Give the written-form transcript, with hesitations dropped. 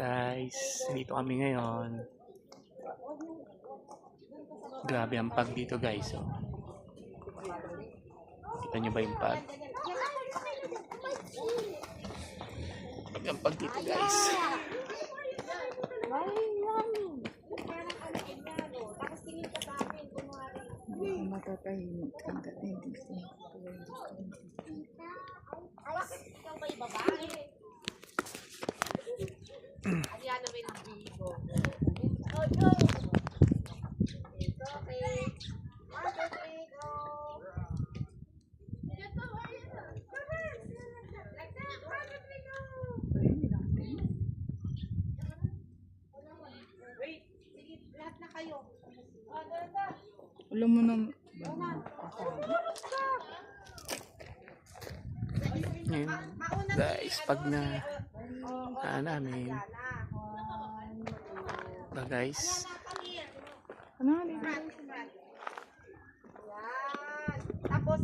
Guys, dito kami ngayon. Grabe ang pag dito guys. Oh. Kita nyo ba yung pag? Ang pag dito guys. Matatahimik ang dating dito. Alam mo na Ngayon, guys, pag na namin ba guys, ano dito? Tapos